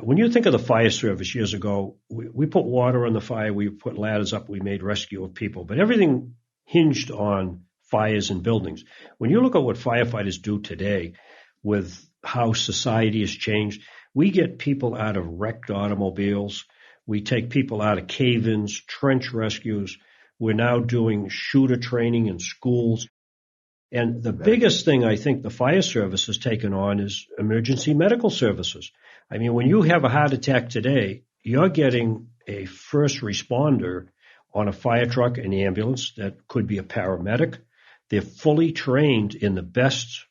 When you think of the fire service years ago, we put water on the fire, we put ladders up, we made rescue of people, but everything hinged on fires in buildings. When you look at what firefighters do today with how society has changed, we get people out of wrecked automobiles. We take people out of cave-ins, trench rescues. We're now doing shooter training in schools. And the biggest thing I think the fire service has taken on is emergency medical services. I mean, when you have a heart attack today, you're getting a first responder on a fire truck, an ambulance, that could be a paramedic. They're fully trained in the best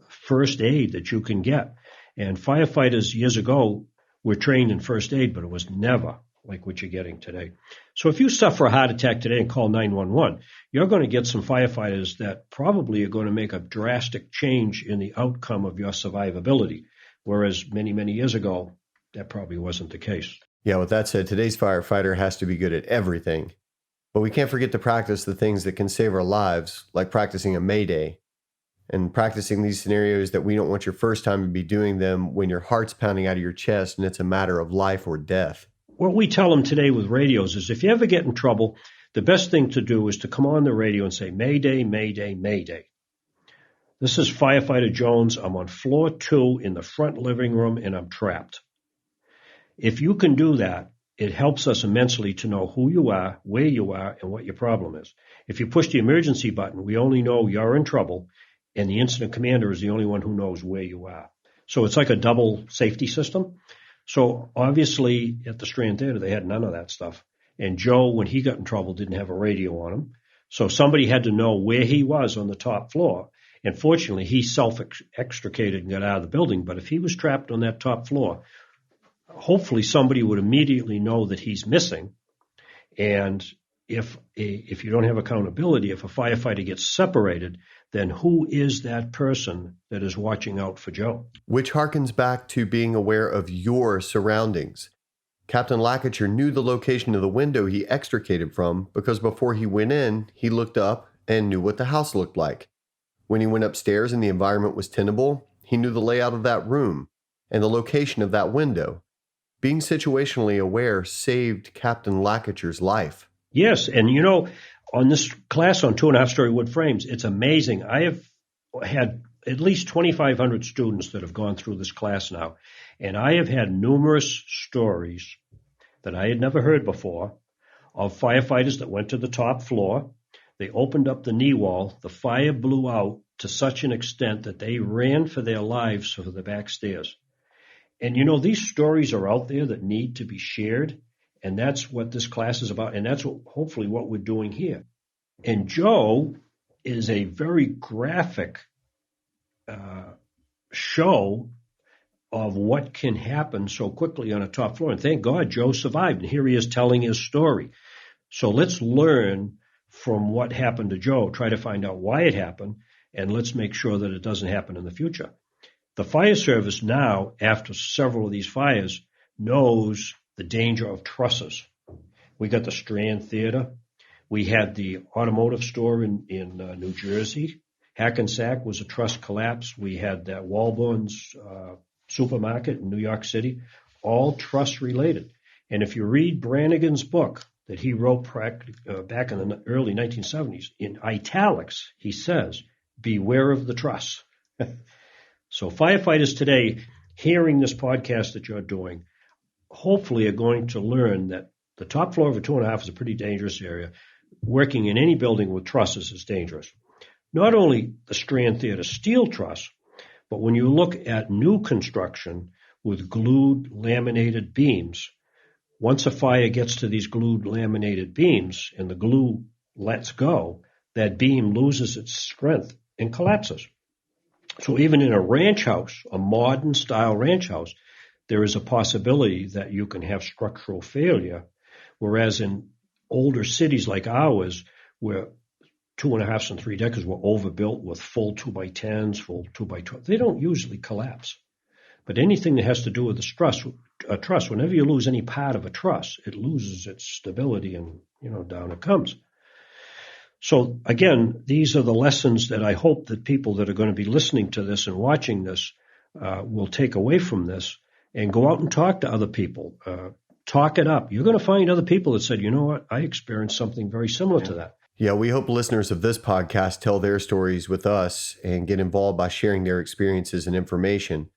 first aid that you can get. And firefighters years ago were trained in first aid, but it was never like what you're getting today. So if you suffer a heart attack today and call 911, you're going to get some firefighters that probably are going to make a drastic change in the outcome of your survivability, whereas many, many years ago, that probably wasn't the case. Yeah, with that said, today's firefighter has to be good at everything. But we can't forget to practice the things that can save our lives, like practicing a Mayday, and practicing these scenarios that we don't want your first time to be doing them when your heart's pounding out of your chest and it's a matter of life or death. What we tell them today with radios is if you ever get in trouble, the best thing to do is to come on the radio and say, Mayday, Mayday, Mayday. This is Firefighter Jones. I'm on floor 2 in the front living room and I'm trapped. If you can do that, it helps us immensely to know who you are, where you are, and what your problem is. If you push the emergency button, we only know you're in trouble, and the incident commander is the only one who knows where you are. So it's like a double safety system. So obviously at the Strand Theater, they had none of that stuff. And Joe, when he got in trouble, didn't have a radio on him. So somebody had to know where he was on the top floor. And fortunately, he self-extricated and got out of the building. But if he was trapped on that top floor, hopefully somebody would immediately know that he's missing. And if you don't have accountability, if a firefighter gets separated, then who is that person that is watching out for Joe? Which harkens back to being aware of your surroundings. Captain Lackacher knew the location of the window he extricated from because before he went in, he looked up and knew what the house looked like. When he went upstairs and the environment was tenable, he knew the layout of that room and the location of that window. Being situationally aware saved Captain Lackacher's life. Yes, and you know, on this class on 2.5-story wood frames, it's amazing. I have had at least 2,500 students that have gone through this class now, and I have had numerous stories that I had never heard before of firefighters that went to the top floor. They opened up the knee wall. The fire blew out to such an extent that they ran for their lives for the back stairs. And, you know, these stories are out there that need to be shared. And that's what this class is about. And that's hopefully what we're doing here. And Joe is a very graphic show of what can happen so quickly on a top floor. And thank God Joe survived. And here he is telling his story. So let's learn from what happened to Joe, try to find out why it happened, and let's make sure that it doesn't happen in the future. The fire service now, after several of these fires, knows the danger of trusses. We got the Strand Theater. We had the automotive store in New Jersey. Hackensack was a truss collapse. We had that Walburn's supermarket in New York City, all truss related. And if you read Brannigan's book that he wrote back in the early 1970s, in italics, he says, beware of the truss. So firefighters today, hearing this podcast that you're doing, hopefully are going to learn that the top floor of a 2.5 is a pretty dangerous area. Working in any building with trusses is dangerous. Not only the Strand Theater steel truss, but when you look at new construction with glued laminated beams, once a fire gets to these glued laminated beams and the glue lets go, that beam loses its strength and collapses. So even in a ranch house, a modern style ranch house, there is a possibility that you can have structural failure, whereas in older cities like ours, where 2.5s and 3-deckers were overbuilt with full 2x10s, full 2x12, they don't usually collapse. But anything that has to do with a truss, whenever you lose any part of a truss, it loses its stability and, down it comes. So again, these are the lessons that I hope that people that are going to be listening to this and watching this will take away from this. and go out and talk to other people. Talk it up. You're going to find other people that said, you know what, I experienced something very similar to that. Yeah, we hope listeners of this podcast tell their stories with us and get involved by sharing their experiences and information.